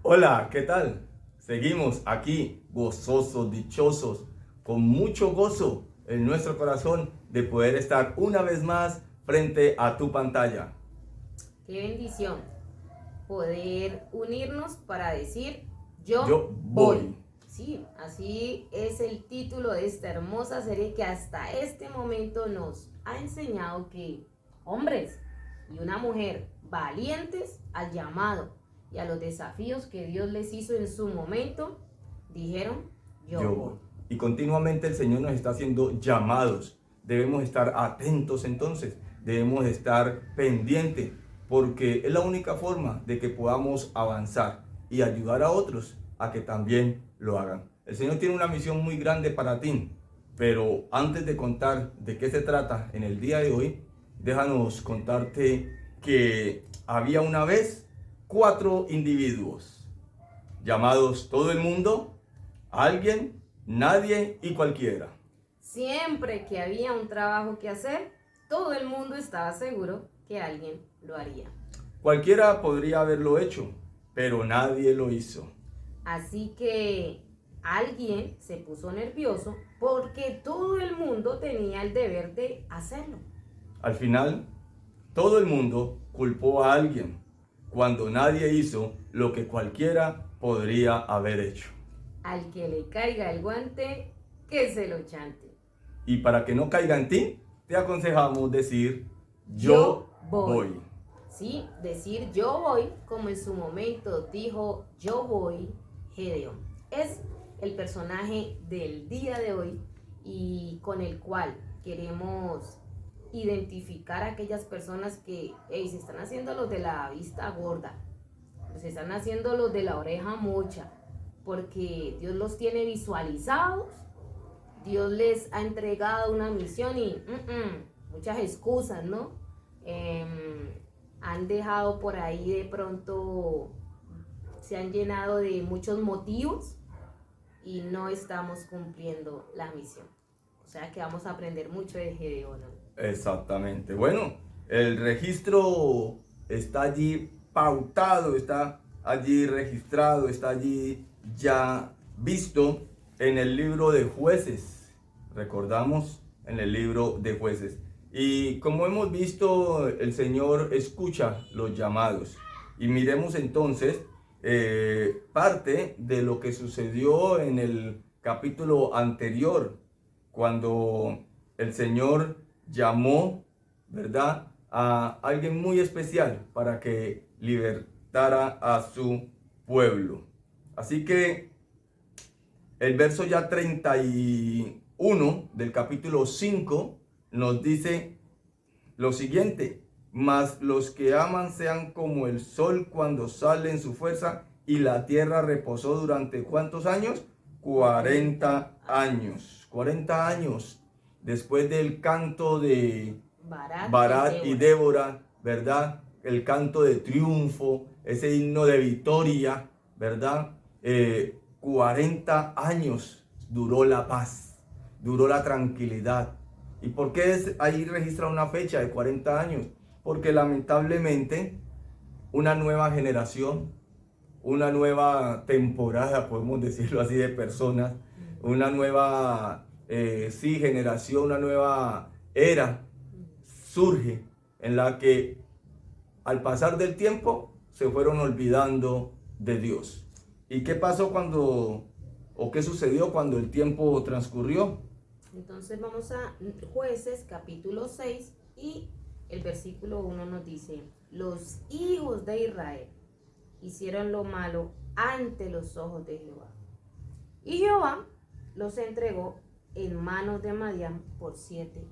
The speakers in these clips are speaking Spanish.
Hola, ¿qué tal? Seguimos aquí gozosos, dichosos, con mucho gozo en nuestro corazón de poder estar una vez más frente a tu pantalla. Qué bendición poder unirnos para decir yo Yo voy. voy. Sí, así es el título de esta hermosa serie que hasta este momento nos ha enseñado que hombres y una mujer valientes al llamado y a los desafíos que Dios les hizo en su momento, dijeron yo Yo voy. voy. Y continuamente el Señor nos está haciendo llamados. Debemos estar atentos entonces, debemos estar pendientes, porque es la única forma de que podamos avanzar y ayudar a otros a que también lo hagan. El Señor tiene una misión muy grande para ti, pero antes de contar de qué se trata en el día de hoy, déjanos contarte que había una vez 4 individuos llamados todo el mundo, alguien, nadie y cualquiera. Siempre que había un trabajo que hacer, todo el mundo estaba seguro que alguien lo haría. Cualquiera podría haberlo hecho, pero nadie lo hizo. Así que alguien se puso nervioso porque todo el mundo tenía el deber de hacerlo. Al final, todo el mundo culpó a alguien, cuando nadie hizo lo que cualquiera podría haber hecho. Al que le caiga el guante, que se lo chante. Y para que no caiga en ti, te aconsejamos decir, Yo yo voy. voy. Sí, decir yo voy, como en su momento dijo yo voy Gedeón. Es el personaje del día de hoy y con el cual queremos identificar a aquellas personas que se están haciendo los de la vista gorda, se están haciendo los de la oreja mocha, porque Dios los tiene visualizados, Dios les ha entregado una misión y muchas excusas, ¿no? Han dejado por ahí de pronto, se han llenado de muchos motivos y no estamos cumpliendo la misión. O sea que vamos a aprender mucho de Gedeón, ¿no? Exactamente. Bueno, el registro está allí pautado, está allí registrado, está allí ya visto en el libro de Jueces. Recordamos en el libro de Jueces. Y como hemos visto, el Señor escucha los llamados. Y miremos entonces parte de lo que sucedió en el capítulo anterior, cuando el Señor llamó, ¿verdad?, a alguien muy especial para que libertara a su pueblo. Así que el verso ya 31 del capítulo 5 nos dice lo siguiente: mas los que aman sean como el sol cuando sale en su fuerza, y la tierra reposó durante ¿cuántos años? 40 años. 40 años después del canto de Barak y Débora, ¿verdad? El canto de triunfo, ese himno de victoria, ¿verdad? 40 años duró la paz, duró la tranquilidad. ¿Y por qué ahí registra una fecha de 40 años? Porque lamentablemente una nueva generación, una nueva temporada, podemos decirlo así, de personas, una nueva, generación, una nueva era surge en la que al pasar del tiempo se fueron olvidando de Dios. ¿Y qué pasó o qué sucedió cuando el tiempo transcurrió? Entonces vamos a Jueces capítulo 6 y el versículo 1 nos dice: los hijos de Israel hicieron lo malo ante los ojos de Jehová, y Jehová los entregó en manos de Madián por 7 años.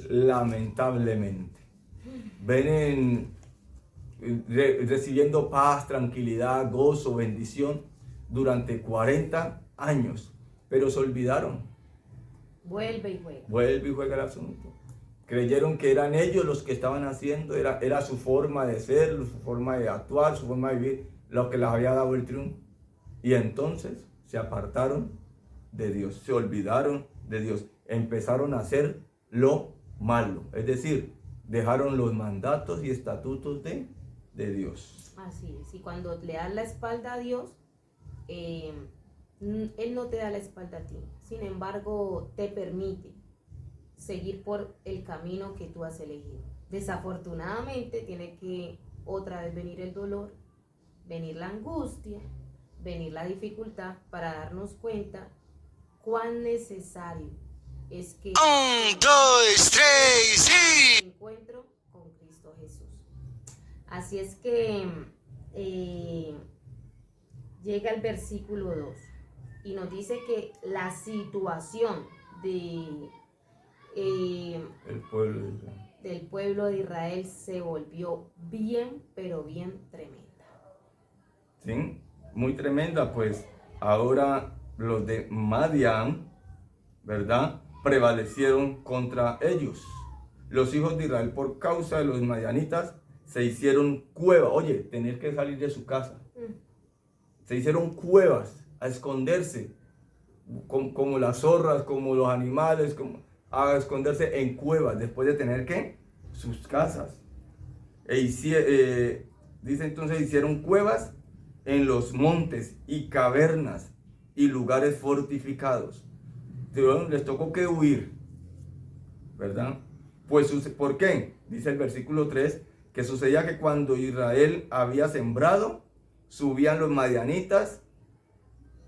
Lamentablemente. Ven recibiendo paz, tranquilidad, gozo, bendición durante 40 años, pero se olvidaron. Vuelve y juega. Vuelve y juega el asunto. Creyeron que eran ellos los que estaban haciendo, era su forma de ser, su forma de actuar, su forma de vivir, lo que les había dado el triunfo. Y entonces se apartaron de Dios, se olvidaron de Dios, empezaron a hacer lo malo, es decir, dejaron los mandatos y estatutos de de Dios. Así es, y cuando le das la espalda a Dios, Él no te da la espalda a ti, sin embargo te permite seguir por el camino que tú has elegido. Desafortunadamente tiene que otra vez venir el dolor, venir la angustia, venir la dificultad para darnos cuenta cuán necesario es que 1, 2, 3, sí. encuentro con Cristo Jesús. Así es que llega el versículo 2 y nos dice que la situación de El pueblo de Israel. del pueblo de Israel se volvió bien, pero bien tremenda. ¿Sí? Muy tremenda, pues ahora los de Madián, ¿verdad?, prevalecieron contra ellos. Los hijos de Israel, por causa de los madianitas, se hicieron cuevas. Oye, tener que salir de su casa. Se hicieron cuevas a esconderse, como las zorras, como los animales, a esconderse en cuevas después de tener que sus casas. Dice entonces, hicieron cuevas en los montes y cavernas y lugares fortificados. Les tocó que huir, ¿verdad? Pues, ¿por qué? Dice el versículo 3, que sucedía que cuando Israel había sembrado, subían los madianitas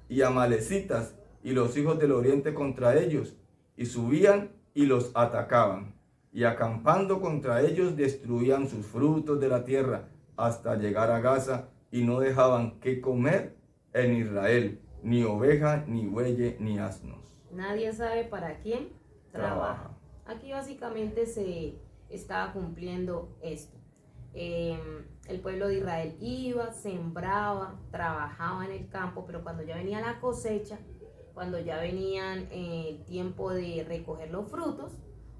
y amalecitas y los hijos del oriente contra ellos, y subían y los atacaban, y acampando contra ellos destruían sus frutos de la tierra hasta llegar a Gaza, y no dejaban que comer en Israel, ni oveja, ni buey, ni asnos. Nadie sabe para quién trabaja. Aquí básicamente se estaba cumpliendo esto. El pueblo de Israel iba, sembraba, trabajaba en el campo, pero cuando ya venía la cosecha, cuando ya venían el tiempo de recoger los frutos,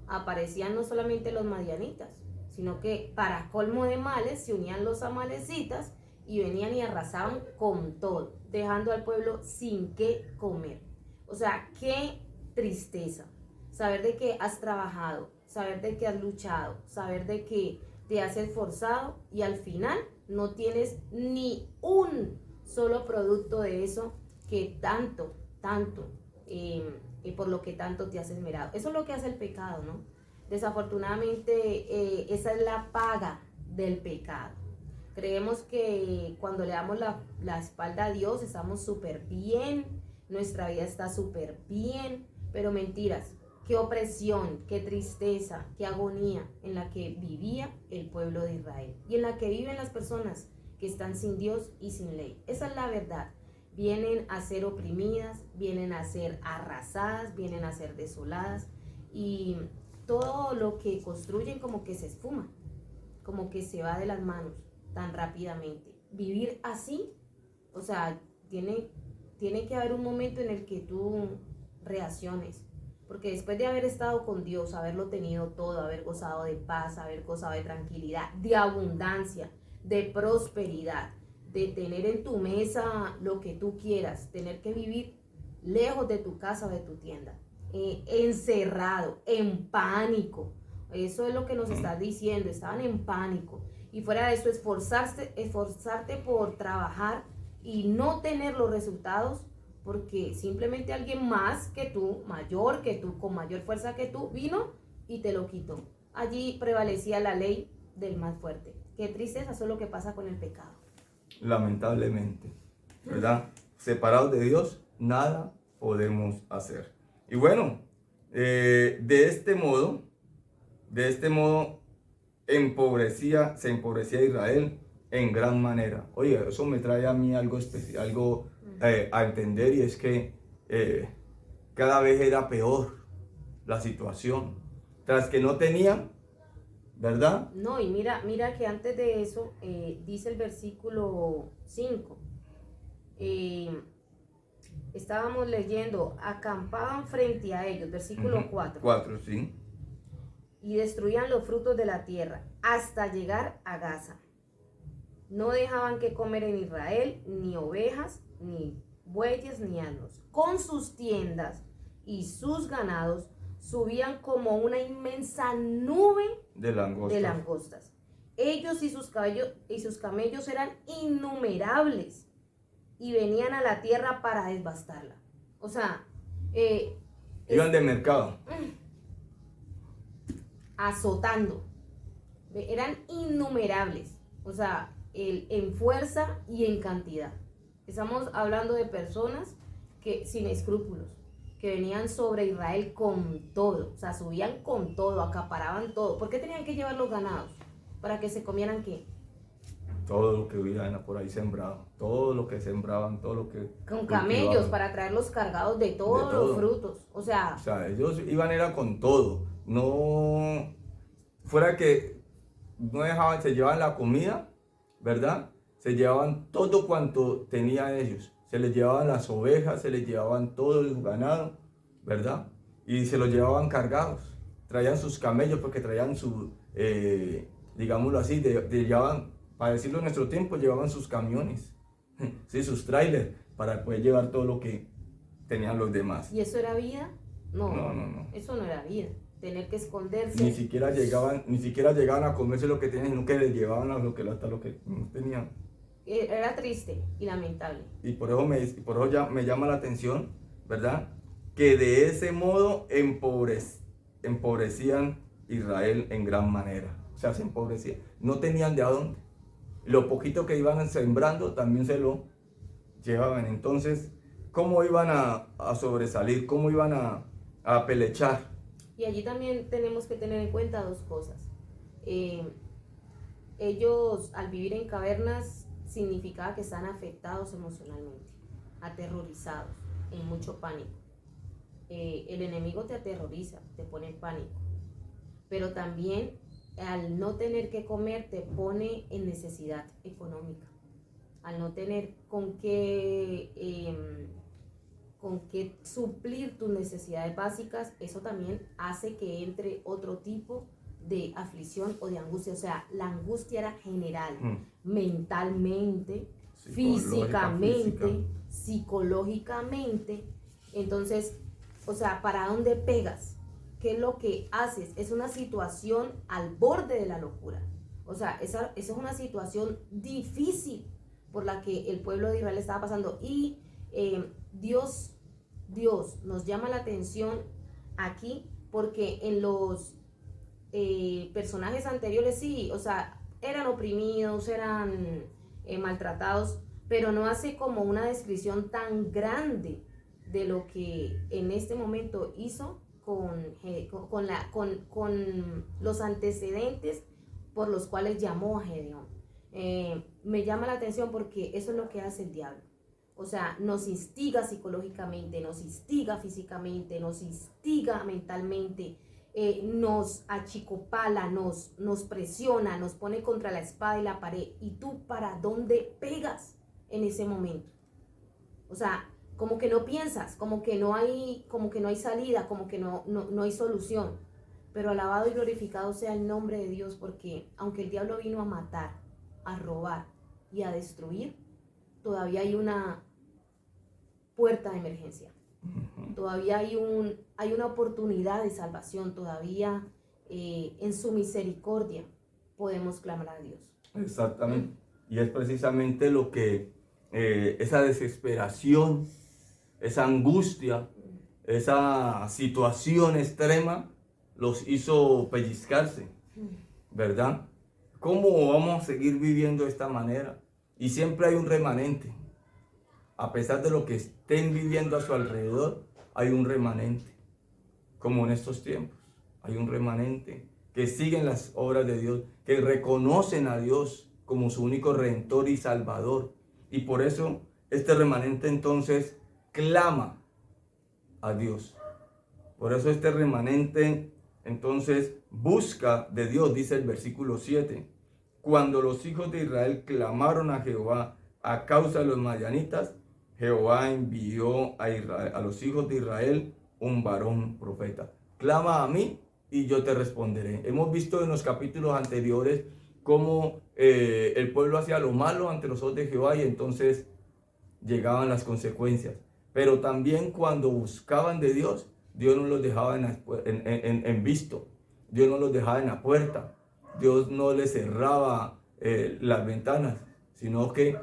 aparecían no solamente los madianitas, sino que para colmo de males se unían los amalecitas y venían y arrasaban con todo, dejando al pueblo sin qué comer. O sea, qué tristeza saber de que has trabajado, saber de que has luchado, saber de que te has esforzado y al final no tienes ni un solo producto de eso que tanto, por lo que tanto te has esmerado. Eso es lo que hace el pecado, ¿no? Desafortunadamente, esa es la paga del pecado. Creemos que cuando le damos la espalda a Dios estamos súper bien, nuestra vida está súper bien, pero mentiras. Qué opresión, qué tristeza, qué agonía en la que vivía el pueblo de Israel y en la que viven las personas que están sin Dios y sin ley. Esa es la verdad. Vienen a ser oprimidas, vienen a ser arrasadas, vienen a ser desoladas y todo lo que construyen como que se esfuma, como que se va de las manos tan rápidamente. Vivir así, o sea, tiene que haber un momento en el que tú reacciones. Porque después de haber estado con Dios, haberlo tenido todo, haber gozado de paz, haber gozado de tranquilidad, de abundancia, de prosperidad, de tener en tu mesa lo que tú quieras, tener que vivir lejos de tu casa o de tu tienda, encerrado, en pánico. Eso es lo que nos estás diciendo, estaban en pánico. Y fuera de eso, esforzarte por trabajar y no tener los resultados porque simplemente alguien más que tú, mayor que tú, con mayor fuerza que tú, vino y te lo quitó. Allí prevalecía la ley del más fuerte. Qué tristeza, eso es lo que pasa con el pecado. Lamentablemente, ¿verdad? Separados de Dios, nada podemos hacer. Y bueno, de este modo, se empobrecía Israel en gran manera. Oye, eso me trae a mí algo especial, algo a entender, y es que cada vez era peor la situación. Tras que no tenían, ¿verdad? No, y mira que antes de eso, dice el versículo 5, estábamos leyendo, acampaban frente a ellos, versículo 4. 4, sí. Y destruían los frutos de la tierra hasta llegar a Gaza. No dejaban que comer en Israel ni ovejas, ni bueyes, ni asnos. Con sus tiendas y sus ganados subían como una inmensa nube de langostas. Ellos y sus camellos eran innumerables y venían a la tierra para devastarla. O sea, Iban de mercado. azotando. Eran innumerables. O sea, en fuerza y en cantidad. Estamos hablando de personas que sin escrúpulos, que venían sobre Israel con todo, o sea, subían con todo, acaparaban todo. ¿Por qué tenían que llevar los ganados? ¿Para que se comieran qué? Todo lo que hubiera por ahí sembrado, todo lo que sembraban, todo lo que Con cultivaban. camellos, para traerlos cargados de todos los frutos. O sea, ellos iban era con todo. No fuera que no dejaban, se llevaban la comida, ¿verdad? Se llevaban todo cuanto tenían ellos. Se les llevaban las ovejas, se les llevaban todo el ganado, ¿verdad? Y se los llevaban cargados. Traían sus camellos porque traían su, digámoslo así, llevaban, para decirlo en nuestro tiempo, llevaban sus camiones, sí, sus trailers, para poder llevar todo lo que tenían los demás. ¿y eso era vida? No, No. Eso no era vida. Tener que esconderse. Ni siquiera llegaban a comerse lo que tenían, sino que les llevaban hasta lo que no tenían. Era triste y lamentable. Y por eso ya me llama la atención, ¿verdad? Que de ese modo empobrecían Israel en gran manera. O sea, se empobrecían. No tenían de a dónde. Lo poquito que iban sembrando también se lo llevaban. Entonces, ¿cómo iban a sobresalir? ¿Cómo iban a pelechar? Y allí también tenemos que tener en cuenta dos cosas. Ellos, al vivir en cavernas, significaba que están afectados emocionalmente, aterrorizados, en mucho pánico. El enemigo te aterroriza, te pone en pánico, pero también al no tener que comer te pone en necesidad económica, al no tener con qué suplir tus necesidades básicas. Eso también hace que entre otro tipo de aflicción o de angustia. O sea, la angustia era general, mentalmente, físicamente, psicológicamente. Entonces, o sea, ¿para dónde pegas? ¿Qué es lo que haces? Es una situación al borde de la locura. O sea, esa es una situación difícil por la que el pueblo de Israel estaba pasando. Y Dios nos llama la atención aquí porque en los personajes anteriores sí, o sea, eran oprimidos, eran maltratados, pero no hace como una descripción tan grande de lo que en este momento hizo con los antecedentes por los cuales llamó a Gedeón. Me llama la atención porque eso es lo que hace el diablo. O sea, nos instiga psicológicamente, nos instiga físicamente, nos instiga mentalmente, nos achicopala, nos presiona, nos pone contra la espada y la pared. ¿Y tú para dónde pegas en ese momento? O sea, como que no piensas, como que no hay salida, como que no hay solución. Pero alabado y glorificado sea el nombre de Dios, porque aunque el diablo vino a matar, a robar y a destruir, todavía hay una puerta de emergencia. Todavía hay una oportunidad de salvación. Todavía en su misericordia podemos clamar a Dios. Exactamente. Y es precisamente lo que esa desesperación, esa angustia, esa situación extrema los hizo pellizcarse, ¿verdad? ¿Cómo vamos a seguir viviendo de esta manera? Y siempre hay un remanente. A pesar de lo que estén viviendo a su alrededor, hay un remanente. Como en estos tiempos, hay un remanente que siguen las obras de Dios, que reconocen a Dios como su único Redentor y Salvador. Y por eso este remanente entonces clama a Dios. Por eso este remanente entonces busca de Dios, dice el versículo 7. Cuando los hijos de Israel clamaron a Jehová a causa de los madianitas, Jehová envió a los hijos de Israel un varón profeta. Clama a mí y yo te responderé. Hemos visto en los capítulos anteriores cómo el pueblo hacía lo malo ante los ojos de Jehová y entonces llegaban las consecuencias. Pero también cuando buscaban de Dios, Dios no los dejaba en visto. Dios no los dejaba en la puerta. Dios no le cerraba las ventanas, sino que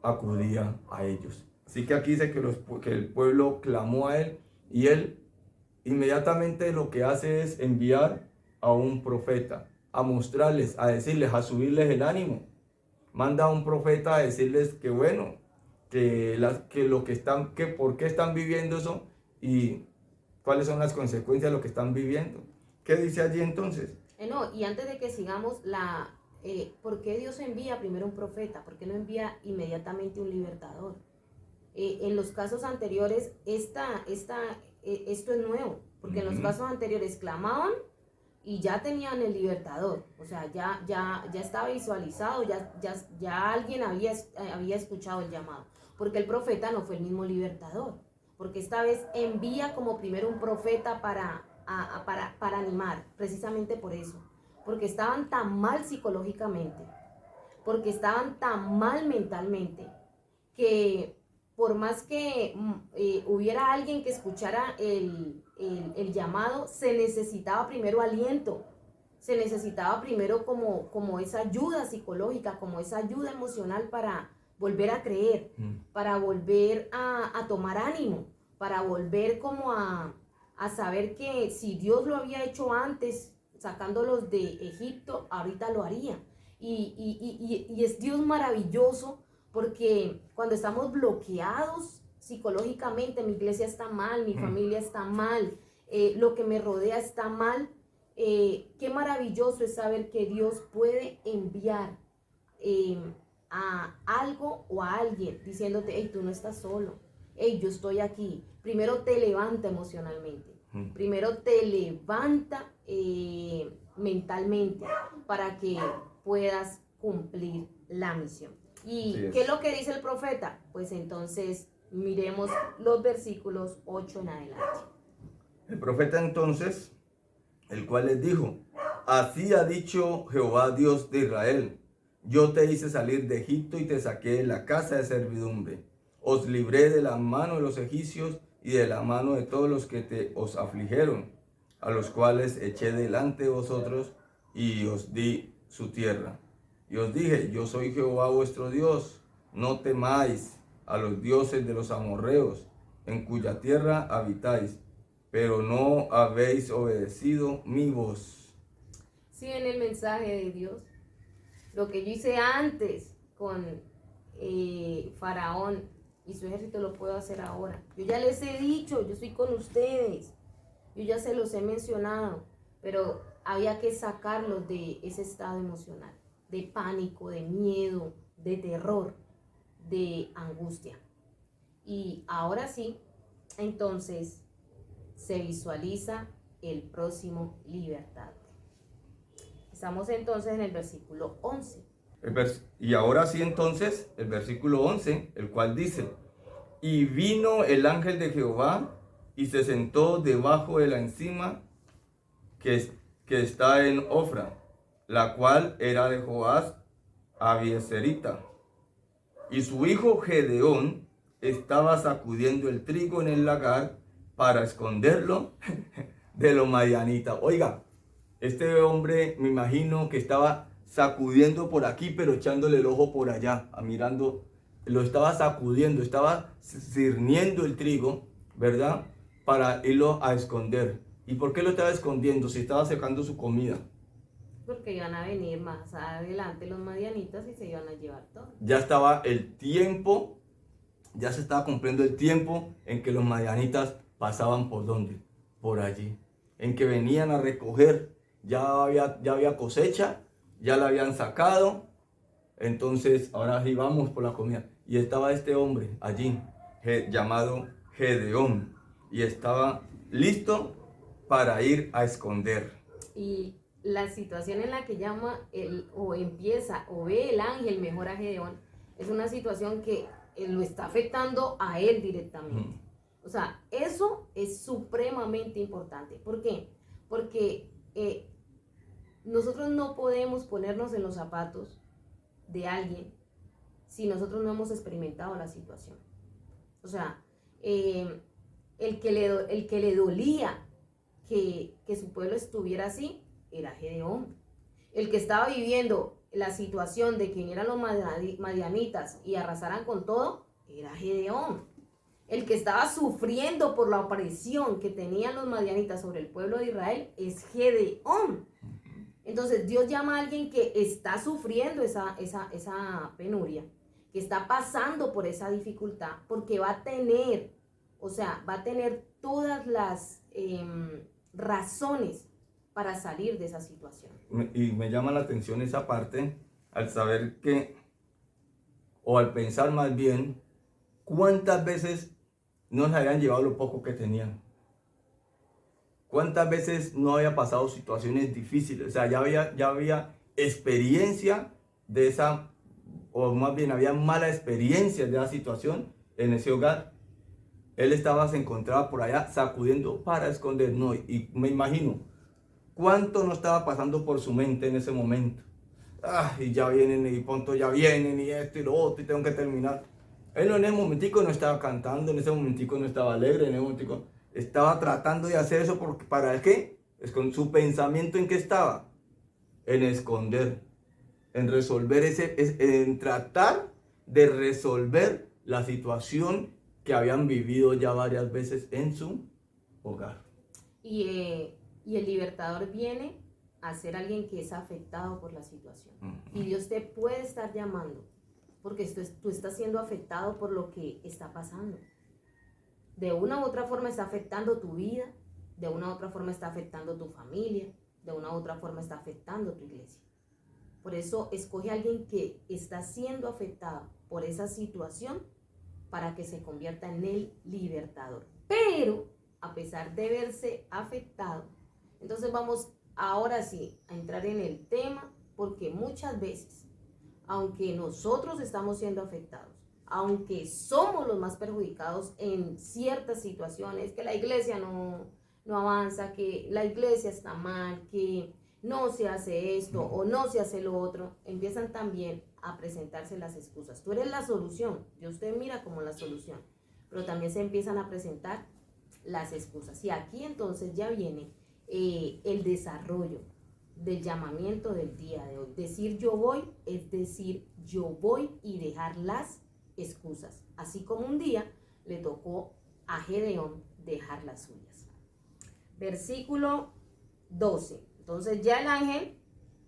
acudía a ellos. Así que aquí dice que el pueblo clamó a él y él inmediatamente lo que hace es enviar a un profeta, a mostrarles, a decirles, a subirles el ánimo. Manda a un profeta a decirles que bueno, que lo que están, que por qué están viviendo eso y cuáles son las consecuencias de lo que están viviendo. ¿Qué dice allí entonces? No, y antes de que sigamos, ¿por qué Dios envía primero un profeta? ¿Por qué no envía inmediatamente un libertador? En los casos anteriores, esto es nuevo, porque en los casos anteriores clamaban y ya tenían el libertador, o sea, ya estaba visualizado, ya alguien había escuchado el llamado, porque el profeta no fue el mismo libertador, porque esta vez envía como primero un profeta para animar, precisamente por eso, porque estaban tan mal psicológicamente, porque estaban tan mal mentalmente, que por más que hubiera alguien que escuchara el llamado, se necesitaba primero aliento, se necesitaba primero como esa ayuda psicológica, como esa ayuda emocional para volver a creer, para volver a tomar ánimo, para volver como a saber que si Dios lo había hecho antes, sacándolos de Egipto, ahorita lo haría. Y es Dios maravilloso, porque cuando estamos bloqueados psicológicamente, mi iglesia está mal, mi familia está mal, lo que me rodea está mal, qué maravilloso es saber que Dios puede enviar a algo o a alguien diciéndote, hey, tú no estás solo, hey, yo estoy aquí. Primero te levanta emocionalmente, primero te levanta mentalmente para que puedas cumplir la misión. ¿Y qué es lo que dice el profeta? Pues entonces miremos los versículos 8 en adelante. El profeta entonces, el cual les dijo, así ha dicho Jehová Dios de Israel, yo te hice salir de Egipto y te saqué de la casa de servidumbre. Os libré de la mano de los egipcios y de la mano de todos los que os afligieron, a los cuales eché delante de vosotros y os di su tierra. Y os dije, yo soy Jehová vuestro Dios, no temáis a los dioses de los amorreos, en cuya tierra habitáis, pero no habéis obedecido mi voz. Sí, en el mensaje de Dios, lo que yo hice antes con Faraón y su ejército lo puedo hacer ahora. Yo ya les he dicho, yo estoy con ustedes, yo ya se los he mencionado, pero había que sacarlos de ese estado emocional, de pánico, de miedo, de terror, de angustia. Y ahora sí, entonces se visualiza el próximo libertador. Estamos entonces en el versículo 11. Y ahora sí entonces, el versículo 11, el cual dice, y vino el ángel de Jehová y se sentó debajo de la encima que está en Ofra, la cual era de Joás Abieserita. Y su hijo Gedeón estaba sacudiendo el trigo en el lagar para esconderlo de los madianitas. Oiga, este hombre me imagino que estaba sacudiendo por aquí, pero echándole el ojo por allá, mirando, lo estaba sacudiendo, estaba cirniendo el trigo, ¿verdad? Para irlo a esconder. ¿Y por qué lo estaba escondiendo si estaba secando su comida? Porque iban a venir más adelante los madianitas y se iban a llevar todo. Ya estaba el tiempo, ya se estaba cumpliendo el tiempo en que los madianitas pasaban por ¿dónde? Por allí. En que venían a recoger, ya había cosecha, ya la habían sacado. Entonces, ahora sí vamos por la comida. Y estaba este hombre allí, llamado Gedeón. Y estaba listo para ir a esconder. Y la situación en la que llama o empieza o ve el ángel mejor a Gedeón es una situación que lo está afectando a él directamente. O sea, eso es supremamente importante. ¿Por qué? Porque nosotros no podemos ponernos en los zapatos de alguien si nosotros no hemos experimentado la situación. O sea, el que le dolía que su pueblo estuviera así era Gedeón. El que estaba viviendo la situación de que vinieran los madianitas y arrasaran con todo, era Gedeón. El que estaba sufriendo por la opresión que tenían los madianitas sobre el pueblo de Israel es Gedeón. Entonces Dios llama a alguien que está sufriendo esa penuria, que está pasando por esa dificultad, porque va a tener todas las razones para salir de esa situación. Y me llama la atención esa parte al saber que, o al pensar más bien, cuántas veces no se habían llevado lo poco que tenían. ¿Cuántas veces no había pasado situaciones difíciles? O sea, ya había experiencia de esa, o más bien había mala experiencia de la situación en ese hogar. Él se encontraba por allá sacudiendo para esconder. No, y me imagino cuánto no estaba pasando por su mente en ese momento. Y ya vienen, y pronto ya vienen, y esto y lo otro, y tengo que terminar. Él en ese momentico no estaba cantando, en ese momentico no estaba alegre, en ese momentico estaba tratando de hacer eso porque, ¿para qué? Es con su pensamiento en qué estaba, en esconder, en resolver en tratar de resolver la situación que habían vivido ya varias veces en su hogar. Y el libertador viene a ser alguien que es afectado por la situación. Y Dios te puede estar llamando porque tú estás siendo afectado por lo que está pasando. De una u otra forma está afectando tu vida, de una u otra forma está afectando tu familia, de una u otra forma está afectando tu iglesia. Por eso escoge a alguien que está siendo afectado por esa situación para que se convierta en el libertador. Pero, a pesar de verse afectado, entonces vamos ahora sí a entrar en el tema, porque muchas veces, aunque nosotros estamos siendo afectados, aunque somos los más perjudicados en ciertas situaciones, que la iglesia no avanza, que la iglesia está mal, que no se hace esto o no se hace lo otro, empiezan también a presentarse las excusas. Tú eres la solución, Dios te mira como la solución, pero también se empiezan a presentar las excusas. Y aquí entonces ya viene el desarrollo del llamamiento del día de hoy. Decir yo voy es decir yo voy y dejar las excusas, así como un día le tocó a Gedeón dejar las suyas. Versículo 12. Entonces ya el ángel,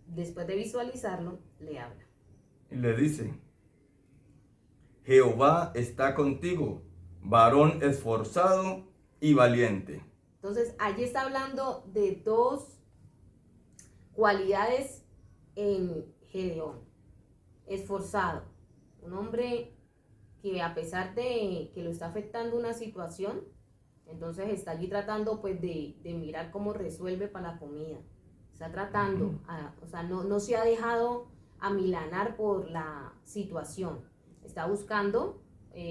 después de visualizarlo, le habla. Y le dice: Jehová está contigo, varón esforzado y valiente. Entonces allí está hablando de dos cualidades en Gedeón. Esforzado, un hombre que a pesar de que lo está afectando una situación, entonces está allí tratando pues de mirar cómo resuelve para la comida. Está tratando, no se ha dejado amilanar por la situación. Está buscando,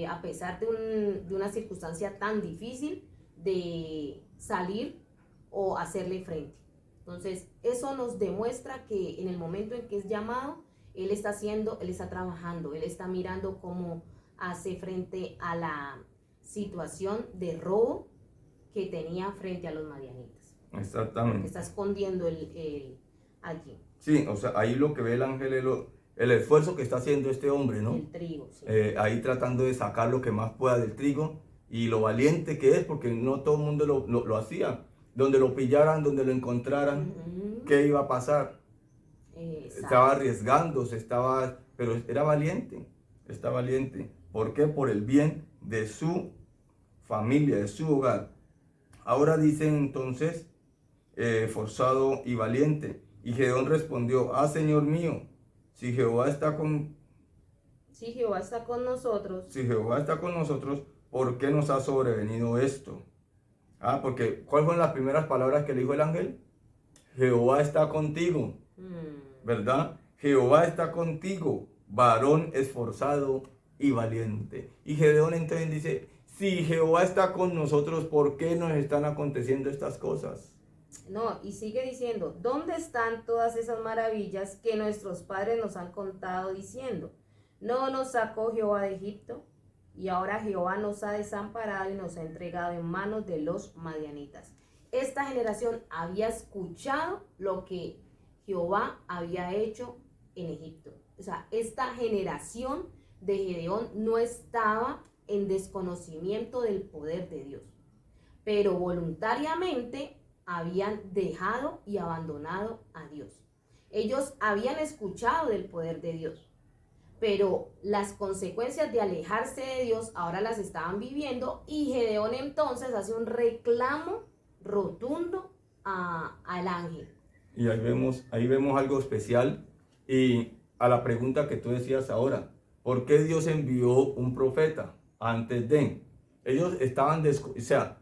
a pesar de una circunstancia tan difícil, de salir o hacerle frente. Entonces, eso nos demuestra que en el momento en que es llamado, él está trabajando, él está mirando cómo hace frente a la situación de robo que tenía frente a los madianitas. Exactamente. Está escondiendo allí. Sí, o sea, ahí lo que ve el ángel es el esfuerzo que está haciendo este hombre, ¿no? El trigo, sí. Ahí tratando de sacar lo que más pueda del trigo y lo valiente que es, porque no todo el mundo lo hacía. Donde lo pillaran, donde lo encontraran, ¿qué iba a pasar? Estaba arriesgándose, pero era valiente, está valiente. ¿Por qué? Por el bien de su familia, de su hogar. Ahora dicen entonces, forzado y valiente. Y Gedeón respondió: Señor mío, si Jehová está con nosotros. Si Jehová está con nosotros, ¿por qué nos ha sobrevenido esto? Porque ¿cuáles fueron las primeras palabras que le dijo el ángel? Jehová está contigo, ¿verdad? Jehová está contigo, varón esforzado y valiente. Y Gedeón entonces dice: si Jehová está con nosotros, ¿por qué nos están aconteciendo estas cosas? No, y sigue diciendo: ¿dónde están todas esas maravillas que nuestros padres nos han contado diciendo? ¿No nos sacó Jehová de Egipto? Y ahora Jehová nos ha desamparado y nos ha entregado en manos de los madianitas. Esta generación había escuchado lo que Jehová había hecho en Egipto. O sea, esta generación de Gedeón no estaba en desconocimiento del poder de Dios, pero voluntariamente habían dejado y abandonado a Dios. Ellos habían escuchado del poder de Dios, pero las consecuencias de alejarse de Dios ahora las estaban viviendo, y Gedeón entonces hace un reclamo rotundo al ángel. Y ahí vemos algo especial, y a la pregunta que tú decías ahora, ¿por qué Dios envió un profeta antes de? Ellos estaban, o sea,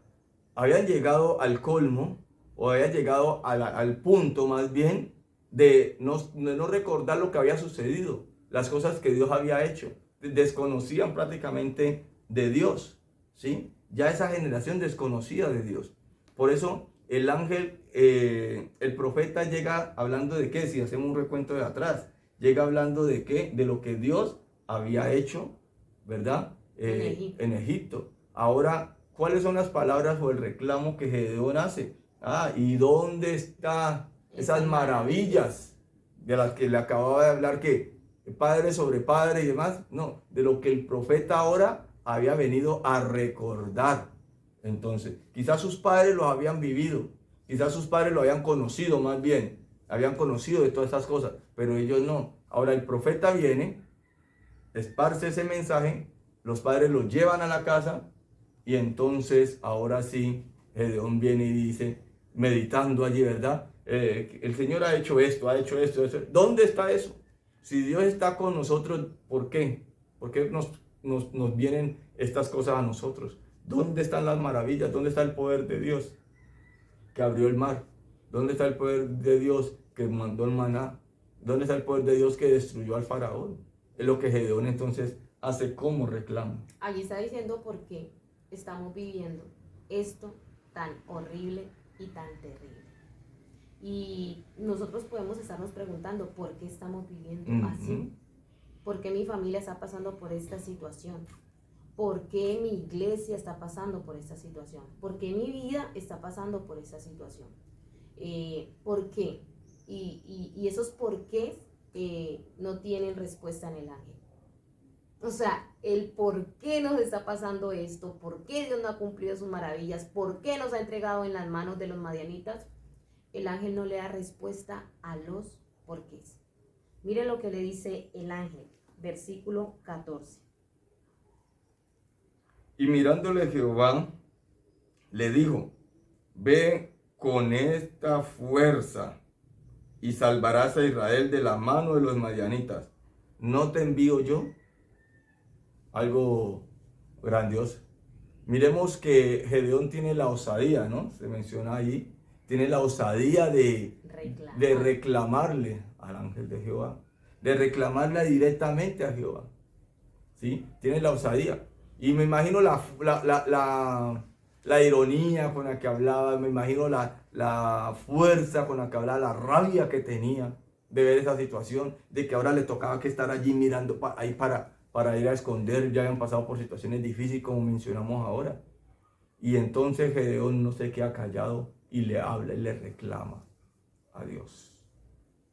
habían llegado al colmo, o habían llegado al punto más bien de no recordar lo que había sucedido, las cosas que Dios había hecho. Desconocían prácticamente de Dios, ¿sí? Ya esa generación desconocida de Dios. Por eso el ángel, el profeta llega hablando de qué, si hacemos un recuento de atrás, llega hablando de qué, de lo que Dios había hecho, ¿verdad? En Egipto. Ahora, ¿cuáles son las palabras o el reclamo que Gedeón hace? ¿Y dónde están esas maravillas de las que le acababa de hablar, que padre sobre padre y demás? No, de lo que el profeta ahora había venido a recordar. Entonces, quizás sus padres lo habían vivido, quizás sus padres lo habían conocido más bien, habían conocido de todas estas cosas, pero ellos no. Ahora el profeta viene, esparce ese mensaje, los padres lo llevan a la casa, y entonces ahora sí, Gedeón viene y dice, meditando allí, ¿verdad? El Señor ha hecho esto, ha hecho esto, esto. ¿Dónde está eso? Si Dios está con nosotros, ¿por qué? ¿Por qué nos vienen estas cosas a nosotros? ¿Dónde están las maravillas? ¿Dónde está el poder de Dios que abrió el mar? ¿Dónde está el poder de Dios que mandó el maná? ¿Dónde está el poder de Dios que destruyó al faraón? Es lo que Gedeón entonces hace como reclamo. Allí está diciendo por qué estamos viviendo esto tan horrible y tan terrible. Y nosotros podemos estarnos preguntando, ¿por qué estamos viviendo así? ¿Por qué mi familia está pasando por esta situación? ¿Por qué mi iglesia está pasando por esta situación? ¿Por qué mi vida está pasando por esta situación? ¿Por qué? Y esos por qué no tienen respuesta en el ángel. O sea, el por qué nos está pasando esto, por qué Dios no ha cumplido sus maravillas, por qué nos ha entregado en las manos de los madianitas, el ángel no le da respuesta a los porqués. Miren lo que le dice el ángel, versículo 14. Y mirándole Jehová, le dijo, ve con esta fuerza y salvarás a Israel de la mano de los madianitas. ¿No te envío yo? Algo grandioso. Miremos que Gedeón tiene la osadía, ¿no? Se menciona ahí. Tiene la osadía de reclamarle al ángel de Jehová. De reclamarle directamente a Jehová. ¿Sí? Tiene la osadía. Y me imagino la ironía con la que hablaba. Me imagino la fuerza con la que hablaba. La rabia que tenía de ver esa situación. De que ahora le tocaba que estar allí mirando ahí para ir a esconder. Ya habían pasado por situaciones difíciles como mencionamos ahora. Y entonces Gedeón no se queda callado y le habla y le reclama a Dios.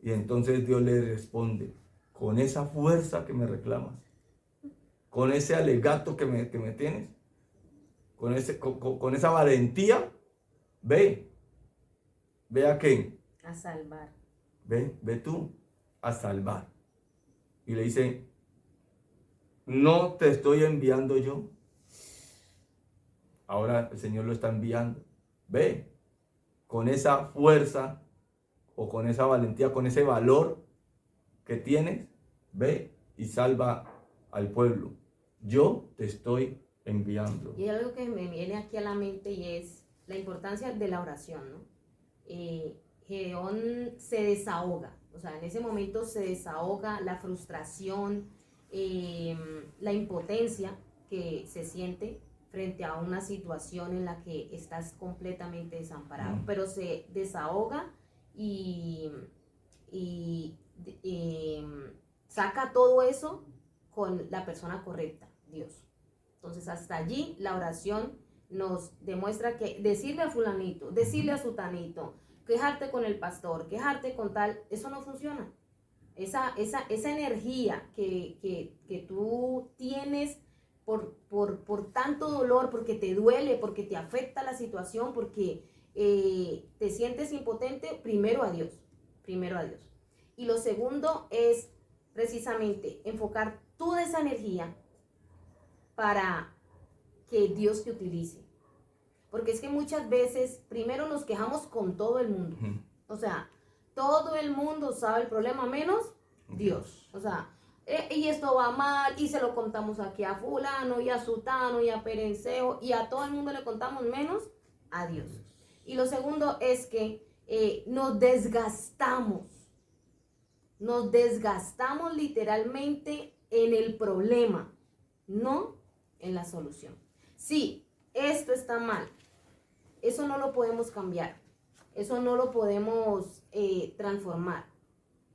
Y entonces Dios le responde, con esa fuerza que me reclamas, con ese alegato que me tienes, con esa valentía, ve a qué. A salvar. Ve tú a salvar. Y le dice, ¿no te estoy enviando yo? Ahora el Señor lo está enviando. Ve, con esa fuerza o con esa valentía, con ese valor que tienes, ve y salva al pueblo. Yo te estoy enviando. Y hay algo que me viene aquí a la mente y es la importancia de la oración, ¿no? Gedeón se desahoga, o sea, en ese momento se desahoga la frustración, la impotencia que se siente frente a una situación en la que estás completamente desamparado, pero se desahoga y saca todo eso con la persona correcta, Dios. Entonces hasta allí la oración nos demuestra que decirle a fulanito, decirle a sutanito, quejarte con el pastor, quejarte con tal, eso no funciona. Esa energía que tú tienes por tanto dolor, porque te duele, porque te afecta la situación, porque te sientes impotente, primero a Dios. Y lo segundo es precisamente enfocar toda esa energía para que Dios te utilice. Porque es que muchas veces primero nos quejamos con todo el mundo. O sea, todo el mundo sabe el problema menos Dios. O sea, y esto va mal y se lo contamos aquí a fulano y a sutano y a perencejo y a todo el mundo le contamos menos a Dios. Y lo segundo es que nos desgastamos literalmente en el problema, no en la solución. Sí, esto está mal, eso no lo podemos cambiar, eso no lo podemos transformar.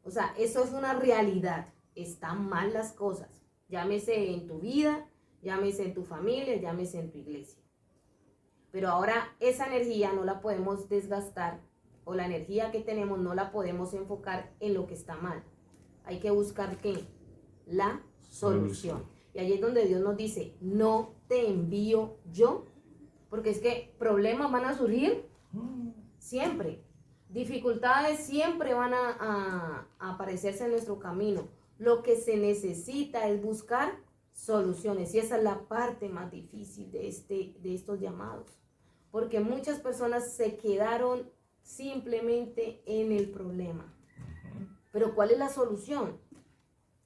O sea, eso es una realidad, están mal las cosas, llámese en tu vida, llámese en tu familia, llámese en tu iglesia. Pero ahora esa energía no la podemos desgastar, o la energía que tenemos no la podemos enfocar en lo que está mal. Hay que buscar ¿qué? La solución. Y ahí es donde Dios nos dice, no te envío yo, porque es que problemas van a surgir siempre. Dificultades siempre van a aparecerse en nuestro camino. Lo que se necesita es buscar soluciones, y esa es la parte más difícil de estos llamados, porque muchas personas se quedaron simplemente en el problema. Pero ¿cuál es la solución?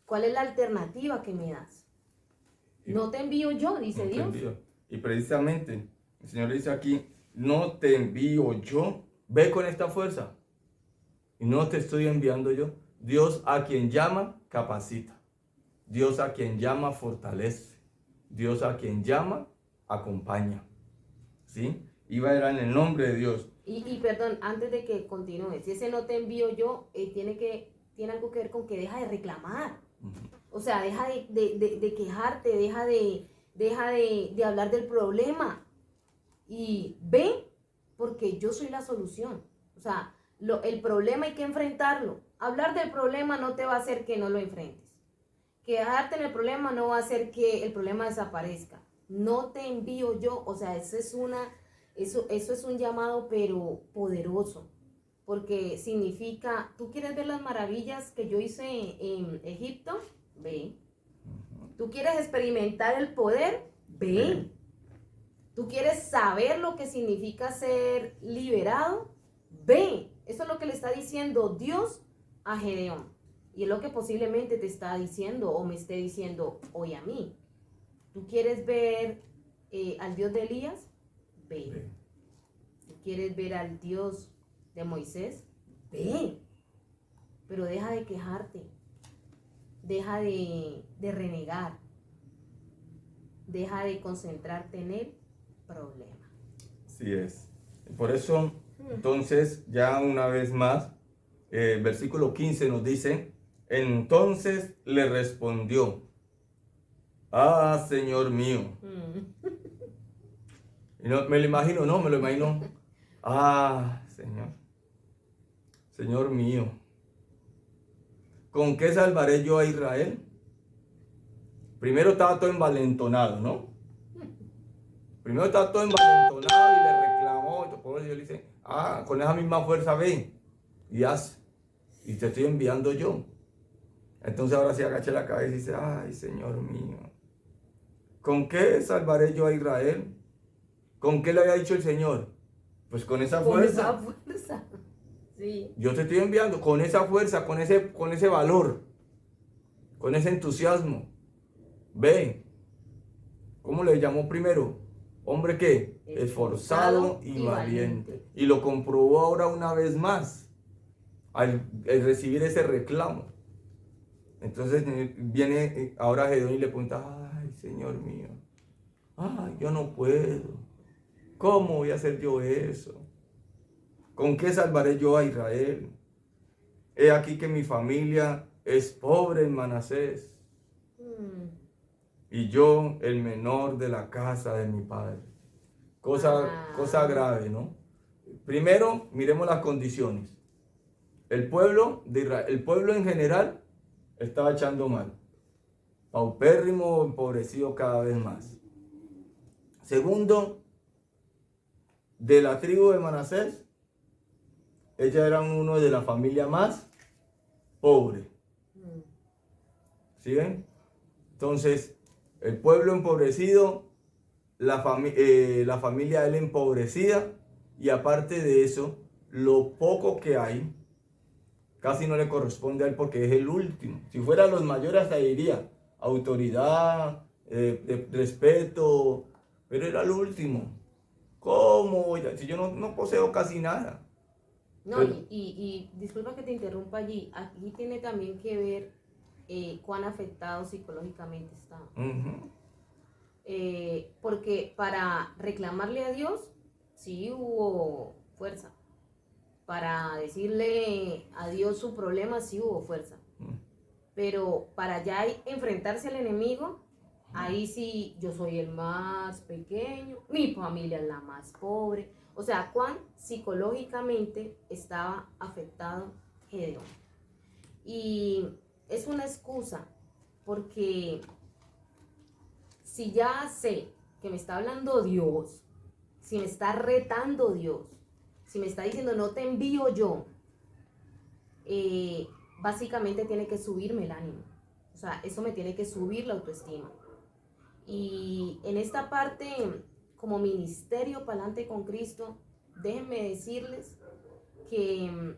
¿Cuál es la alternativa que me das? No te envío yo, dice no Dios. Y precisamente el Señor dice aquí, no te envío yo, ve con esta fuerza. Y no te estoy enviando yo. Dios a quien llama, capacita. Dios a quien llama, fortalece. Dios a quien llama, acompaña. ¿Sí? Iba a ir en el nombre de Dios. Y perdón, antes de que continúes, si ese no te envío yo, tiene algo que ver con que deja de reclamar. O sea, deja de quejarte, deja de hablar del problema. Y ve, porque yo soy la solución. O sea, el problema hay que enfrentarlo. Hablar del problema no te va a hacer que no lo enfrentes. Quedarte en el problema no va a hacer que el problema desaparezca. No te envío yo. O sea, eso es un llamado, pero poderoso. Porque significa, ¿tú quieres ver las maravillas que yo hice en Egipto? Ve. ¿Tú quieres experimentar el poder? Ve. ¿Tú quieres saber lo que significa ser liberado? Ve. Eso es lo que le está diciendo Dios a Gedeón. Y es lo que posiblemente te está diciendo o me esté diciendo hoy a mí. ¿Tú quieres ver al Dios de Elías? Ve. ¿Tú quieres ver al Dios de Moisés? Ve. Pero deja de quejarte. Deja de renegar. Deja de concentrarte en el problema. Así es. Por eso, entonces, ya una vez más, versículo 15 nos dice, entonces le respondió, ah, Señor mío. Y no, me lo imagino. Ah, Señor mío. ¿Con qué salvaré yo a Israel? Primero estaba todo envalentonado, ¿no? Primero estaba todo envalentonado y le reclamó. Por eso yo le dice, con esa misma fuerza ve y haz. Y te estoy enviando yo. Entonces ahora sí agaché la cabeza y dice, ay, Señor mío. ¿Con qué salvaré yo a Israel? ¿Con qué le había dicho el Señor? Pues con esa fuerza. Con esa fuerza. Sí. Yo te estoy enviando con esa fuerza, con ese valor, con ese entusiasmo. Ve. ¿Cómo le llamó primero? Hombre ¿qué? Esforzado y valiente. Y lo comprobó ahora una vez más al recibir ese reclamo. Entonces viene ahora Gedeón y le pregunta, ay, Señor mío, ay, yo no puedo. ¿Cómo voy a hacer yo eso? ¿Con qué salvaré yo a Israel? He aquí que mi familia es pobre en Manasés. Y yo el menor de la casa de mi padre. Cosa grave, ¿no? Primero, miremos las condiciones. El pueblo de Israel, el pueblo en general, estaba echando mal. Paupérrimo, empobrecido cada vez más. Segundo, de la tribu de Manasés, ellos eran uno de la familia más pobre. ¿Sí ven? Entonces, el pueblo empobrecido, la familia de él empobrecida, y aparte de eso, lo poco que hay, casi no le corresponde a él porque es el último. Si fueran los mayores, hasta diría autoridad, respeto, pero era el último. ¿Cómo? Si yo no poseo casi nada. No, Pero- y disculpa que te interrumpa allí, aquí tiene también que ver cuán afectado psicológicamente está. Ujú. Porque para reclamarle a Dios, sí hubo fuerza. Para decirle a Dios su problema, sí hubo fuerza. Pero para ya enfrentarse al enemigo, ahí sí yo soy el más pequeño, mi familia es la más pobre. O sea, cuán psicológicamente estaba afectado Gedeón. Y es una excusa, porque si ya sé que me está hablando Dios, si me está retando Dios, si me está diciendo no te envío yo, básicamente tiene que subirme el ánimo. O sea, eso me tiene que subir la autoestima. Y en esta parte, como ministerio para adelante con Cristo, déjenme decirles que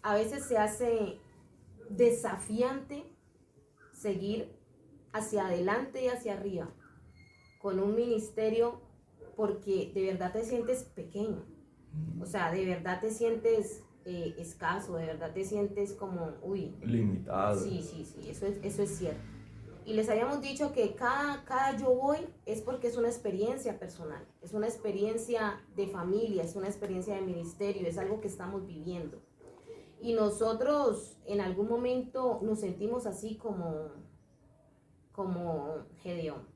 a veces se hace desafiante seguir hacia adelante y hacia arriba con un ministerio, porque de verdad te sientes pequeño. O sea, de verdad te sientes escaso, de verdad te sientes como, uy. Limitado. Sí, eso es cierto. Y les habíamos dicho que cada yo voy es porque es una experiencia personal, es una experiencia de familia, es una experiencia de ministerio, es algo que estamos viviendo. Y nosotros en algún momento nos sentimos así como Gedeón.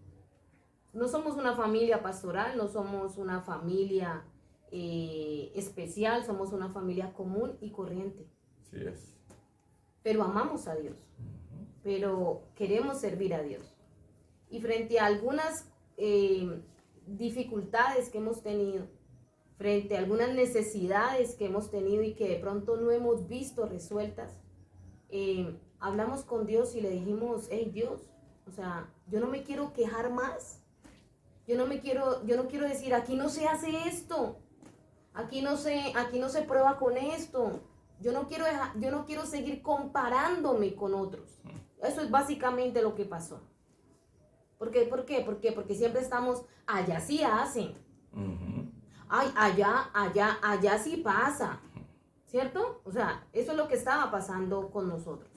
No somos una familia pastoral, no somos una familia especial, somos una familia común y corriente. Sí es. Pero amamos a Dios, pero queremos servir a Dios. Y frente a algunas dificultades que hemos tenido, frente a algunas necesidades que hemos tenido y que de pronto no hemos visto resueltas, hablamos con Dios y le dijimos, hey Dios, o sea, yo no me quiero quejar más. Yo no quiero decir, aquí no se hace esto, aquí no se prueba con esto. Yo no quiero seguir comparándome con otros. Eso es básicamente lo que pasó. ¿Por qué? Porque siempre estamos, allá sí hacen. Ay, allá sí pasa. ¿Cierto? O sea, eso es lo que estaba pasando con nosotros.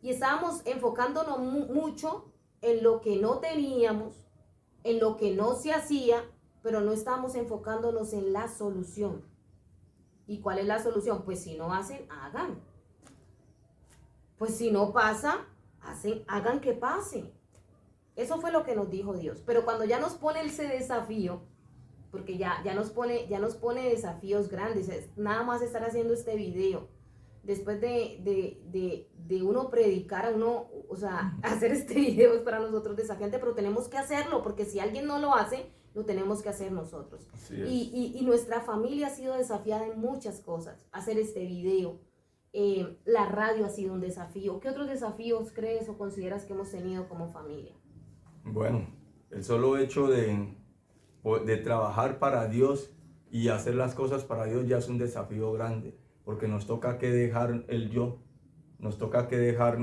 Y estábamos enfocándonos mucho en lo que no teníamos, en lo que no se hacía, pero no estábamos enfocándonos en la solución. ¿Y cuál es la solución? Pues si no hacen, hagan. Pues si no pasa, hagan que pase. Eso fue lo que nos dijo Dios. Pero cuando ya nos pone ese desafío, porque ya nos pone desafíos grandes, nada más estar haciendo este video, después de uno predicar a uno, o sea, hacer este video es para nosotros desafiante, pero tenemos que hacerlo, porque si alguien no lo hace, lo tenemos que hacer nosotros. Y nuestra familia ha sido desafiada en muchas cosas. Hacer este video, la radio ha sido un desafío. ¿Qué otros desafíos crees o consideras que hemos tenido como familia? Bueno, el solo hecho de trabajar para Dios y hacer las cosas para Dios ya es un desafío grande, porque nos toca que dejar el yo, nos toca que dejar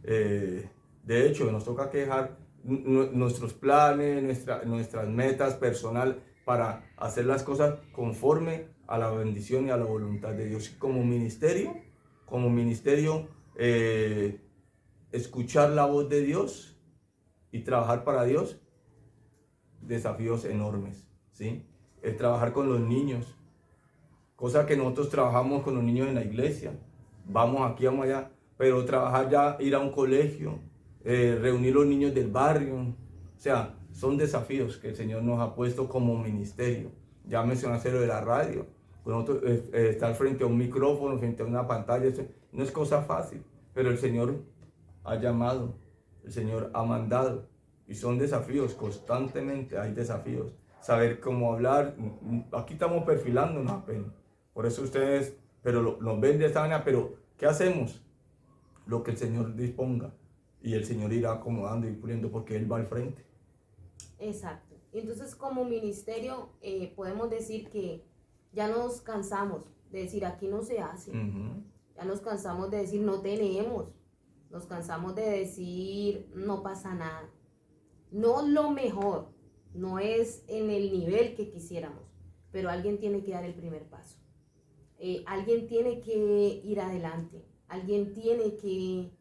de hecho, nos toca que dejar nuestros planes, nuestras metas personales para hacer las cosas conforme a la bendición y a la voluntad de Dios. Como ministerio, escuchar la voz de Dios y trabajar para Dios, desafíos enormes, ¿sí? El trabajar con los niños, cosa que nosotros trabajamos con los niños en la iglesia, vamos aquí, vamos allá, pero trabajar ya, ir a un colegio, reunir los niños del barrio, o sea, son desafíos que el Señor nos ha puesto como ministerio. Ya mencionaste lo de la radio. Estar frente a un micrófono, frente a una pantalla, eso no es cosa fácil. Pero el Señor ha llamado, el Señor ha mandado. Y son desafíos, constantemente hay desafíos. Saber cómo hablar, aquí estamos perfilándonos apenas. Por eso ustedes, pero nos ven de esta manera, pero ¿qué hacemos? Lo que el Señor disponga. Y el Señor irá acomodando y puliendo porque Él va al frente. Exacto. Entonces, como ministerio, podemos decir que ya nos cansamos de decir aquí no se hace. Ya nos cansamos de decir no tenemos. Nos cansamos de decir no pasa nada. No lo mejor, no es en el nivel que quisiéramos, pero alguien tiene que dar el primer paso. Alguien tiene que ir adelante. Alguien tiene que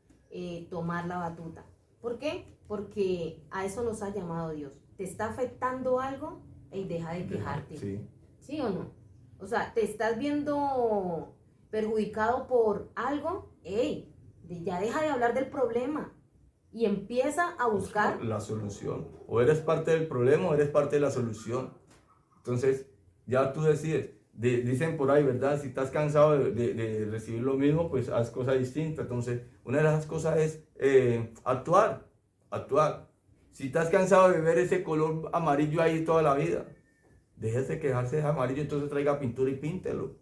tomar la batuta. ¿Por qué? Porque a eso nos ha llamado Dios. ¿Te está afectando algo? Ey, deja de quejarte. Sí. ¿Sí o no? O sea, ¿te estás viendo perjudicado por algo? Ey, ya deja de hablar del problema y empieza a buscar la solución. O eres parte del problema o eres parte de la solución. Entonces, ya tú decides. Dicen por ahí, ¿verdad? Si estás cansado de recibir lo mismo, pues haz cosas distintas. Entonces, una de las cosas es actuar. Si estás cansado de ver ese color amarillo ahí toda la vida, déjese de quejarse de amarillo, entonces traiga pintura y píntelo.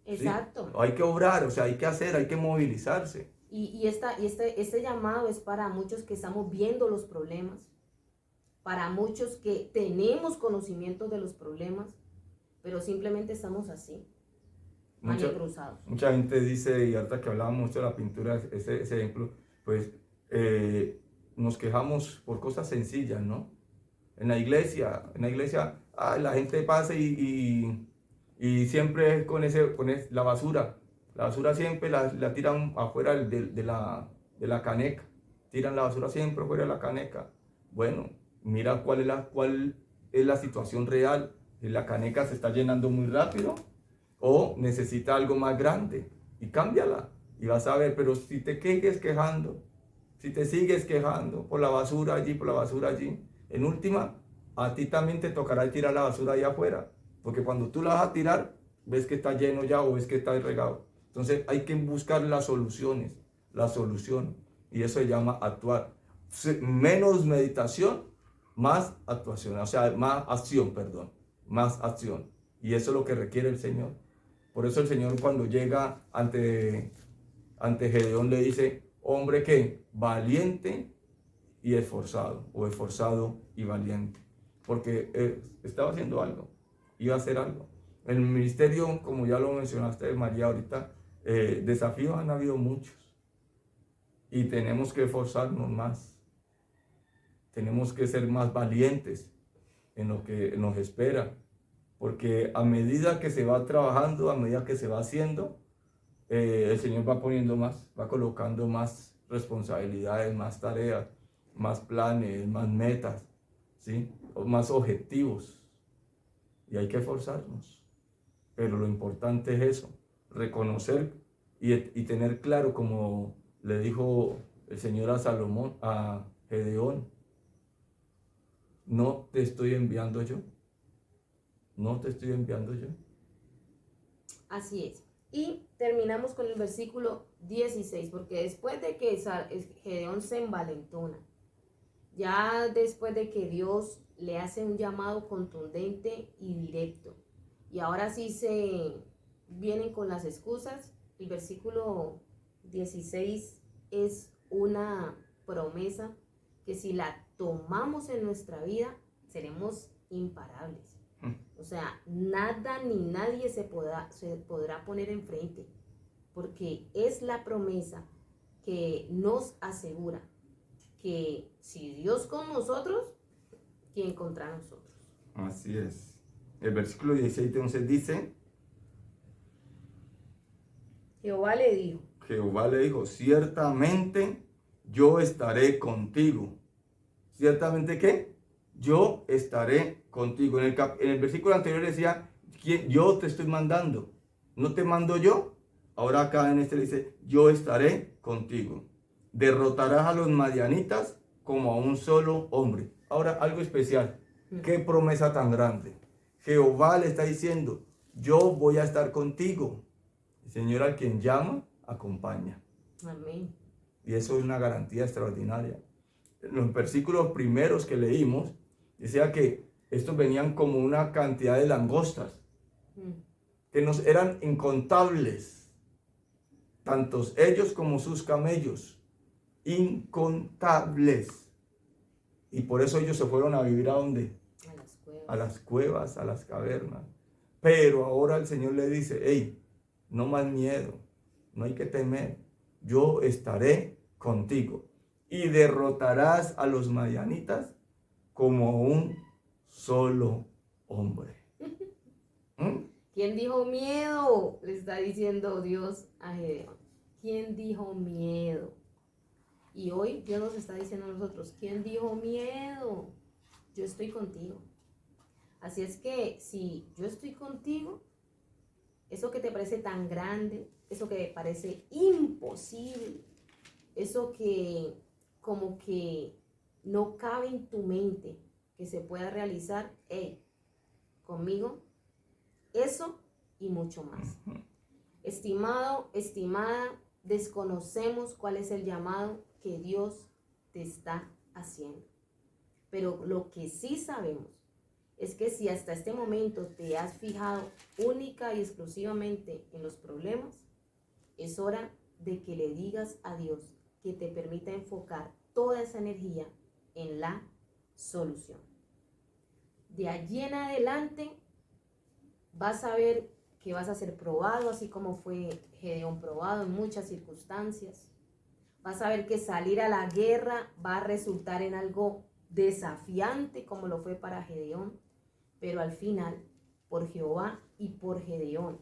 Exacto. ¿Sí? Hay que obrar, o sea, hay que hacer, hay que movilizarse. Este llamado es para muchos que estamos viendo los problemas, para muchos que tenemos conocimiento de los problemas, pero simplemente estamos así, cruzados. Mucha gente dice, y ahorita que hablábamos mucho de la pintura, ese ejemplo, pues nos quejamos por cosas sencillas, ¿no? En la iglesia, la gente pasa y siempre con la basura. La basura siempre la tiran afuera de la caneca. Tiran la basura siempre afuera de la caneca. Bueno, mira cuál es la situación real. La caneca se está llenando muy rápido o necesita algo más grande. Y cámbiala. Y vas a ver, pero si te sigues quejando por la basura allí, en última, a ti también te tocará tirar la basura allá afuera. Porque cuando tú la vas a tirar, ves que está lleno ya o ves que está regado. Entonces hay que buscar la solución. Y eso se llama actuar. Menos meditación, más actuación. O sea, más acción. Y eso es lo que requiere el Señor. Por eso el Señor cuando llega ante Gedeón le dice, hombre que valiente y esforzado. O esforzado y valiente. Porque estaba haciendo algo. Iba a hacer algo. En el ministerio, como ya lo mencionaste, María, ahorita, desafíos han habido muchos y tenemos que esforzarnos más. Tenemos que ser más valientes en lo que nos espera, porque a medida que se va trabajando, a medida que se va haciendo, el Señor va poniendo más, va colocando más responsabilidades, más tareas, más planes, más metas, ¿sí? Más objetivos. Y hay que esforzarnos. Pero lo importante es eso, reconocer y tener claro, como le dijo el Señor a Gedeón, no te estoy enviando yo. Así es. Y terminamos con el versículo 16, porque después de que Gedeón se envalentona, ya después de que Dios le hace un llamado contundente y directo, y ahora sí se vienen con las excusas, el versículo 16 es una promesa que si la tomamos en nuestra vida, seremos imparables. O sea, nada ni nadie se podrá poner enfrente, porque es la promesa que nos asegura que si Dios con nosotros, ¿quién contra nosotros? Así es. El versículo 16 entonces dice, Jehová le dijo, ciertamente yo estaré contigo. ¿Ciertamente qué? Yo estaré contigo. En el versículo anterior decía, yo te estoy mandando. ¿No te mando yo? Ahora acá en este dice, yo estaré contigo. Derrotarás a los madianitas como a un solo hombre. Ahora, algo especial. ¿Qué promesa tan grande? Jehová le está diciendo, yo voy a estar contigo. El Señor al quien llama, acompaña. Amén. Y eso es una garantía extraordinaria. En los versículos primeros que leímos, decía que estos venían como una cantidad de langostas, que nos eran incontables, tantos ellos como sus camellos, incontables. Y por eso ellos se fueron a vivir ¿a dónde? A las cuevas. A las cuevas, a las cavernas. Pero ahora el Señor le dice, hey, no más miedo, no hay que temer, yo estaré contigo y derrotarás a los madianitas como un solo hombre. ¿Mm? ¿Quién dijo miedo? Le está diciendo Dios a Gedeón. ¿Quién dijo miedo? Y hoy Dios nos está diciendo a nosotros, ¿quién dijo miedo? Yo estoy contigo. Así es que si yo estoy contigo, eso que te parece tan grande, eso que te parece imposible, eso que como que no cabe en tu mente que se pueda realizar, conmigo, eso y mucho más. Estimado, estimada, desconocemos cuál es el llamado que Dios te está haciendo. Pero lo que sí sabemos es que si hasta este momento te has fijado única y exclusivamente en los problemas, es hora de que le digas a Dios que te permita enfocar toda esa energía en la solución. De allí en adelante vas a ver que vas a ser probado, así como fue Gedeón probado en muchas circunstancias. Vas a ver que salir a la guerra va a resultar en algo desafiante, como lo fue para Gedeón, pero al final, por Jehová y por Gedeón,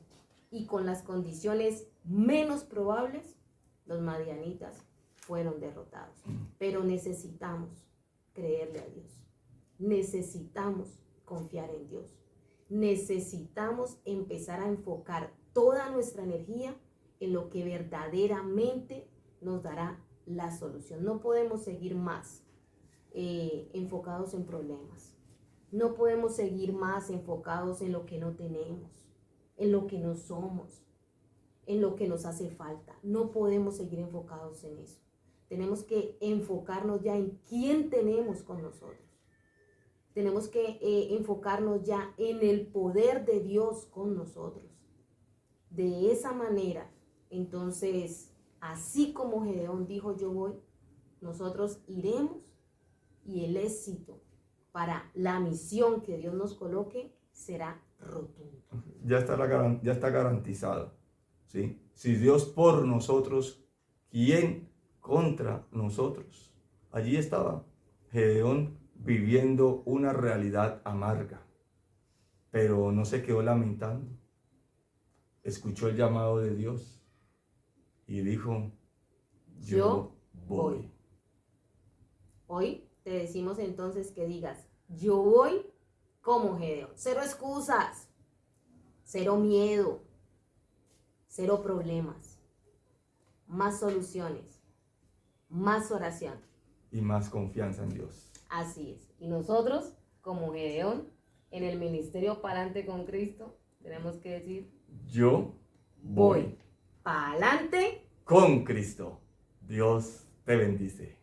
y con las condiciones menos probables, los madianitas fueron derrotados. Pero necesitamos creerle a Dios. Necesitamos confiar en Dios. Necesitamos empezar a enfocar toda nuestra energía en lo que verdaderamente nos dará la solución. No podemos seguir más enfocados en problemas. No podemos seguir más enfocados en lo que no tenemos, en lo que no somos, en lo que nos hace falta. No podemos seguir enfocados en eso. Tenemos que enfocarnos ya en quién tenemos con nosotros. Tenemos que enfocarnos ya en el poder de Dios con nosotros. De esa manera, entonces, así como Gedeón dijo yo voy, nosotros iremos y el éxito para la misión que Dios nos coloque será rotundo. Ya está garantizado, ¿sí? Si Dios por nosotros, ¿quién contra nosotros? Allí estaba Gedeón viviendo una realidad amarga, pero no se quedó lamentando. Escuchó el llamado de Dios y dijo, yo voy. Hoy te decimos entonces que digas, yo voy como Gedeón. Cero excusas, cero miedo, cero problemas, más soluciones, más oración. Y más confianza en Dios. Así es. Y nosotros, como Gedeón, en el ministerio Pa'lante con Cristo, tenemos que decir, yo voy pa'lante con Cristo. Dios te bendice.